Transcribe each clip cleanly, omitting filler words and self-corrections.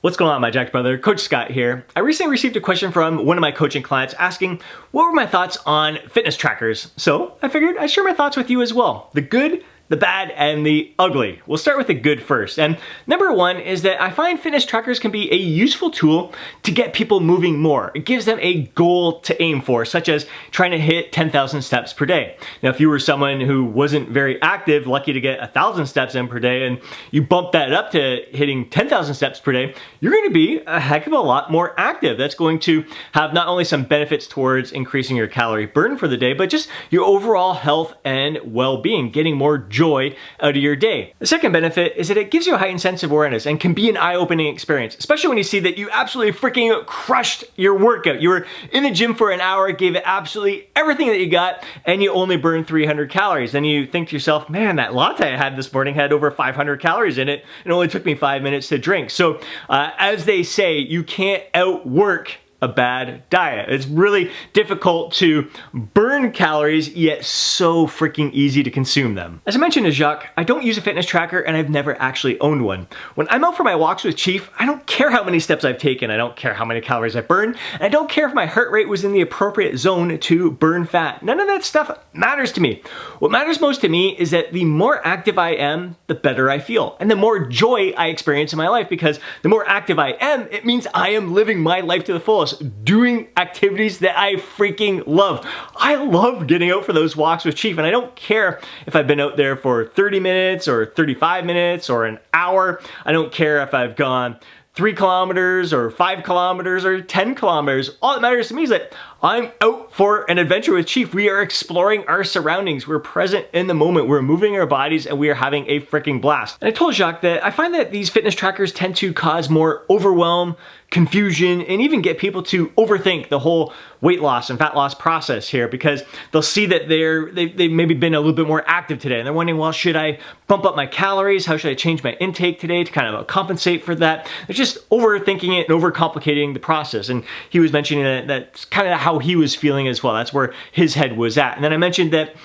What's going on, my Jacked brother? Coach Scott here. I recently received a question from one of my coaching clients asking what were my thoughts on fitness trackers. So I figured I'd share my thoughts with you as well. The good, the bad, and the ugly. We'll start with the good first. And number one is that I find fitness trackers can be a useful tool to get people moving more. It gives them a goal to aim for, such as trying to hit 10,000 steps per day. Now, if you were someone who wasn't very active, lucky to get 1,000 steps in per day, and you bump that up to hitting 10,000 steps per day, you're going to be a heck of a lot more active. That's going to have not only some benefits towards increasing your calorie burn for the day, but just your overall health and well-being, getting more joy out of your day. The second benefit is that it gives you a heightened sense of awareness and can be an eye-opening experience, especially when you see that you absolutely freaking crushed your workout. You were in the gym for an hour, gave it absolutely everything that you got, and you only burned 300 calories. Then you think to yourself, man, that latte I had this morning had over 500 calories in it. It only took me 5 minutes to drink. So as they say, you can't outwork a bad diet. It's really difficult to burn calories, yet so freaking easy to consume them. As I mentioned to Jacques, I don't use a fitness tracker and I've never actually owned one. When I'm out for my walks with Chief, I don't care how many steps I've taken, I don't care how many calories I burn, and I don't care if my heart rate was in the appropriate zone to burn fat. None of that stuff matters to me. What matters most to me is that the more active I am, the better I feel, and the more joy I experience in my life, because the more active I am, it means I am living my life to the fullest, doing activities that I freaking love. I love getting out for those walks with Chief, and I don't care if I've been out there for 30 minutes or 35 minutes or an hour. I don't care if I've gone 3 kilometers or 5 kilometers or 10 kilometers. All that matters to me is that I'm out for an adventure with Chief. We are exploring our surroundings. We're present in the moment. We're moving our bodies and we are having a freaking blast. And I told Jacques that I find that these fitness trackers tend to cause more overwhelm, confusion, and even get people to overthink the whole weight loss and fat loss process here, because they'll see that they've maybe been a little bit more active today and they're wondering, well, should I bump up my calories? How should I change my intake today to kind of compensate for that? They're just overthinking it and overcomplicating the process. And he was mentioning that that's kind of how he was feeling as well. That's where his head was at. And then I mentioned that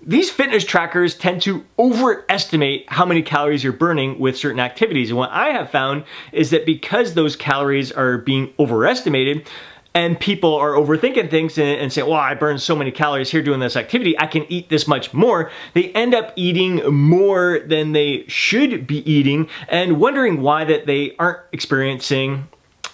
these fitness trackers tend to overestimate how many calories you're burning with certain activities. And what I have found is that because those calories are being overestimated and people are overthinking things and say, well, I burned so many calories here doing this activity, I can eat this much more, they end up eating more than they should be eating and wondering why that they aren't experiencing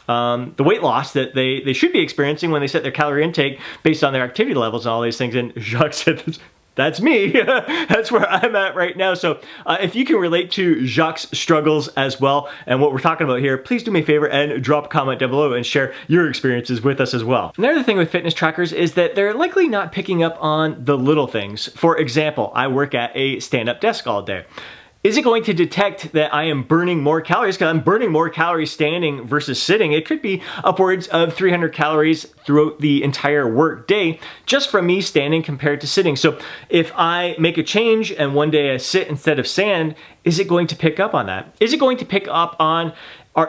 the weight loss that they should be experiencing when they set their calorie intake based on their activity levels and all these things. And Jacques said, that's me. That's where I'm at right now. So if you can relate to Jacques' struggles as well and what we're talking about here, please do me a favor and drop a comment down below and share your experiences with us as well. Another thing with fitness trackers is that they're likely not picking up on the little things. For example, I work at a stand-up desk all day. Is it going to detect that I am burning more calories? Because I'm burning more calories standing versus sitting. It could be upwards of 300 calories throughout the entire work day just from me standing compared to sitting. So if I make a change and one day I sit instead of stand, is it going to pick up on that? Is it going to pick up on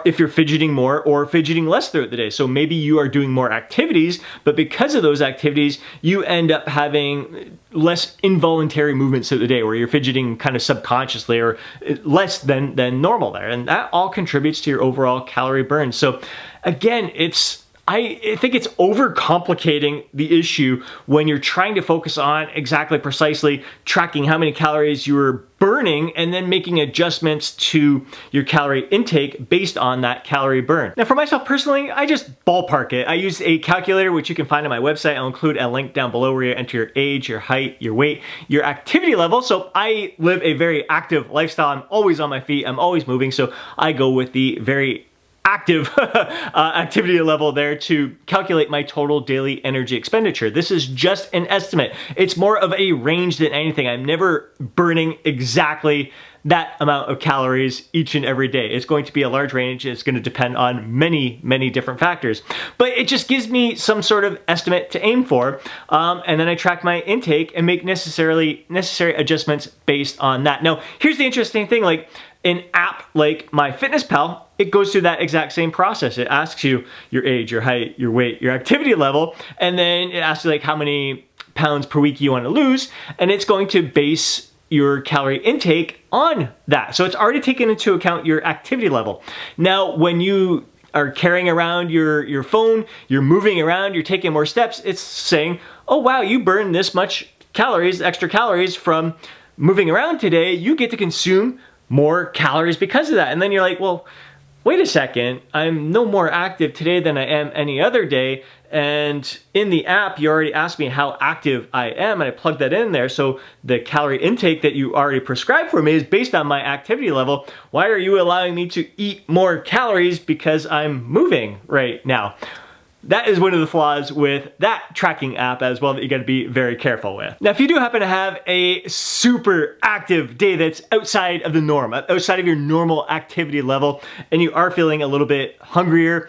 if you're fidgeting more or fidgeting less throughout the day? So maybe you are doing more activities, but because of those activities, you end up having less involuntary movements throughout the day where you're fidgeting kind of subconsciously or less than normal there. And that all contributes to your overall calorie burn. So again, I think it's overcomplicating the issue when you're trying to focus on exactly precisely tracking how many calories you're burning and then making adjustments to your calorie intake based on that calorie burn. Now for myself personally, I just ballpark it. I use a calculator, which you can find on my website. I'll include a link down below where you enter your age, your height, your weight, your activity level. So I live a very active lifestyle. I'm always on my feet. I'm always moving. So I go with the very active activity level there to calculate my total daily energy expenditure. This is just an estimate. It's more of a range than anything. I'm never burning exactly that amount of calories each and every day. It's going to be a large range. It's going to depend on many, many different factors. But it just gives me some sort of estimate to aim for. And then I track my intake and make necessary adjustments based on that. Now, here's the interesting thing. Like an app like MyFitnessPal, it goes through that exact same process. It asks you your age, your height, your weight, your activity level, and then it asks you like how many pounds per week you want to lose, and it's going to base your calorie intake on that. So it's already taken into account your activity level. Now, when you are carrying around your phone, you're moving around, you're taking more steps, it's saying, oh wow, you burned this much calories, extra calories from moving around today, you get to consume more calories because of that. And then you're like, well, wait a second, I'm no more active today than I am any other day. And in the app, you already asked me how active I am, and I plugged that in there. So the calorie intake that you already prescribed for me is based on my activity level. Why are you allowing me to eat more calories because I'm moving right now? That is one of the flaws with that tracking app as well that you gotta be very careful with. Now, if you do happen to have a super active day that's outside of the norm, outside of your normal activity level, and you are feeling a little bit hungrier,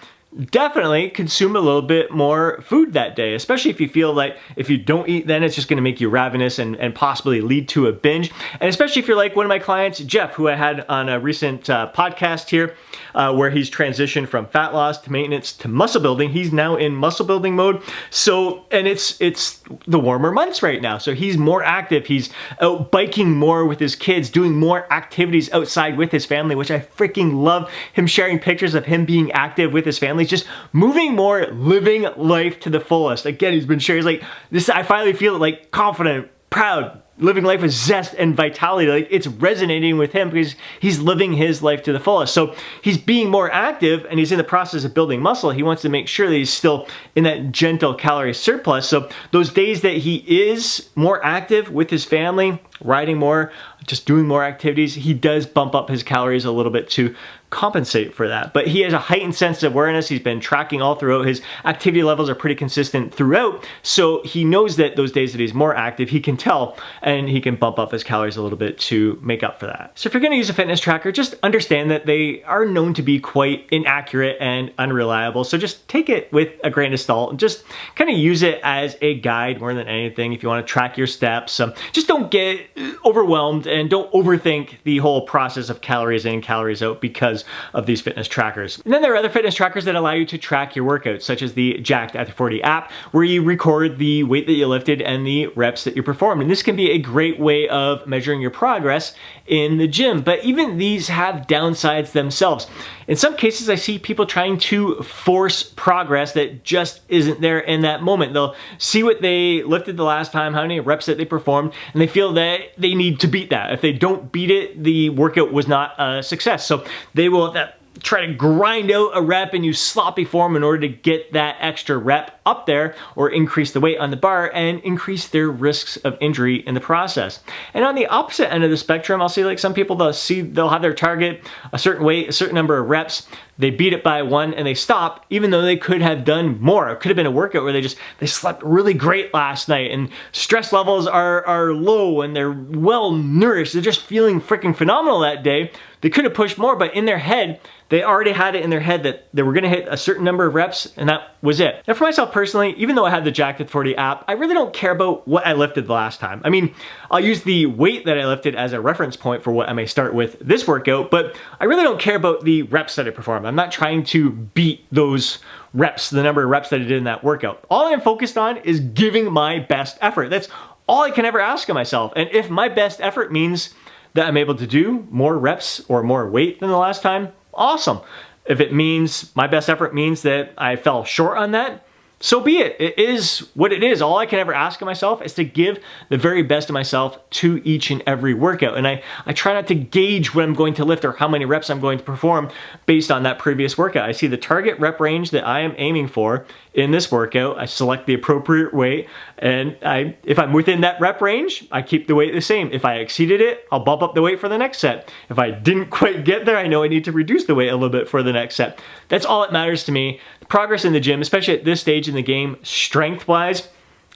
definitely consume a little bit more food that day, especially if you feel like if you don't eat, then it's just gonna make you ravenous and possibly lead to a binge. And especially if you're like one of my clients, Jeff, who I had on a recent podcast here, where he's transitioned from fat loss to maintenance to muscle building. He's now in muscle building mode. So, and it's the warmer months right now. So he's more active. He's out biking more with his kids, doing more activities outside with his family, which I freaking love him sharing pictures of him being active with his family, just moving more, living life to the fullest. Again, he's been sharing, he's like, this, I finally feel like confident, proud, living life with zest and vitality. Like, it's resonating with him because he's living his life to the fullest. So he's being more active and he's in the process of building muscle. He wants to make sure that he's still in that gentle calorie surplus. So those days that he is more active with his family, riding more, just doing more activities, he does bump up his calories a little bit to compensate for that. But he has a heightened sense of awareness. He's been tracking all throughout. His activity levels are pretty consistent throughout. So he knows that those days that he's more active, he can tell and he can bump up his calories a little bit to make up for that. So if you're gonna use a fitness tracker, just understand that they are known to be quite inaccurate and unreliable. So just take it with a grain of salt and just kind of use it as a guide more than anything. If you wanna track your steps, just don't get overwhelmed and don't overthink the whole process of calories in, calories out because of these fitness trackers. And then there are other fitness trackers that allow you to track your workouts, such as the Jacked After 40 app, where you record the weight that you lifted and the reps that you performed. And this can be a great way of measuring your progress in the gym. But even these have downsides themselves. In some cases, I see people trying to force progress that just isn't there in that moment. They'll see what they lifted the last time, how many reps that they performed, and they feel that they need to beat that. If they don't beat it, the workout was not a success. So they will try to grind out a rep and use sloppy form in order to get that extra rep up there or increase the weight on the bar and increase their risks of injury in the process. And on the opposite end of the spectrum, I'll see like some people, they'll have their target, a certain weight, a certain number of reps, they beat it by one and they stop, even though they could have done more. It could have been a workout where they slept really great last night and stress levels are low and they're well nourished. They're just feeling freaking phenomenal that day. They could have pushed more, but in their head, they already had it in their head that they were gonna hit a certain number of reps and that was it. Now for myself personally, even though I have the Jacked at 40 app, I really don't care about what I lifted the last time. I mean, I'll use the weight that I lifted as a reference point for what I may start with this workout, but I really don't care about the reps that I performed. I'm not trying to beat those reps, the number of reps that I did in that workout. All I'm focused on is giving my best effort. That's all I can ever ask of myself. And if my best effort means that I'm able to do more reps or more weight than the last time, awesome. If it means my best effort means that I fell short on that, so be it. It is what it is. All I can ever ask of myself is to give the very best of myself to each and every workout. And I try not to gauge what I'm going to lift or how many reps I'm going to perform based on that previous workout. I see the target rep range that I am aiming for in this workout. I select the appropriate weight, and if I'm within that rep range, I keep the weight the same. If I exceeded it, I'll bump up the weight for the next set. If I didn't quite get there, I know I need to reduce the weight a little bit for the next set. That's all that matters to me. The progress in the gym, especially at this stage in the game, strength-wise,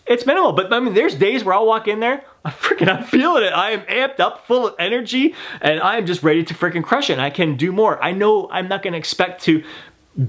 it's minimal. But I mean, there's days where I'll walk in there, I'm feeling it. I am amped up, full of energy, and I am just ready to freaking crush it. And I can do more. I know I'm not gonna expect to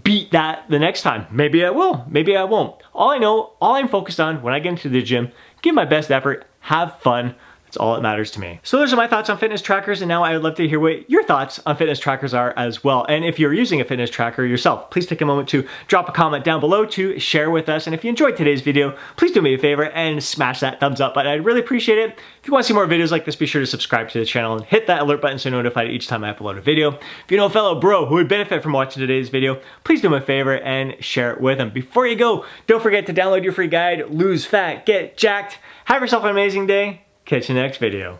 beat that the next time. Maybe I will, maybe I won't. All I know, all I'm focused on when I get into the gym, give my best effort, have fun. That's all that matters to me. So those are my thoughts on fitness trackers, and now I would love to hear what your thoughts on fitness trackers are as well. And if you're using a fitness tracker yourself, please take a moment to drop a comment down below to share with us. And if you enjoyed today's video, please do me a favor and smash that thumbs up button. I'd really appreciate it. If you want to see more videos like this, be sure to subscribe to the channel and hit that alert button so you're notified each time I upload a video. If you know a fellow bro who would benefit from watching today's video, please do me a favor and share it with them. Before you go, don't forget to download your free guide, Lose Fat, Get Jacked. Have yourself an amazing day. Catch you in the next video.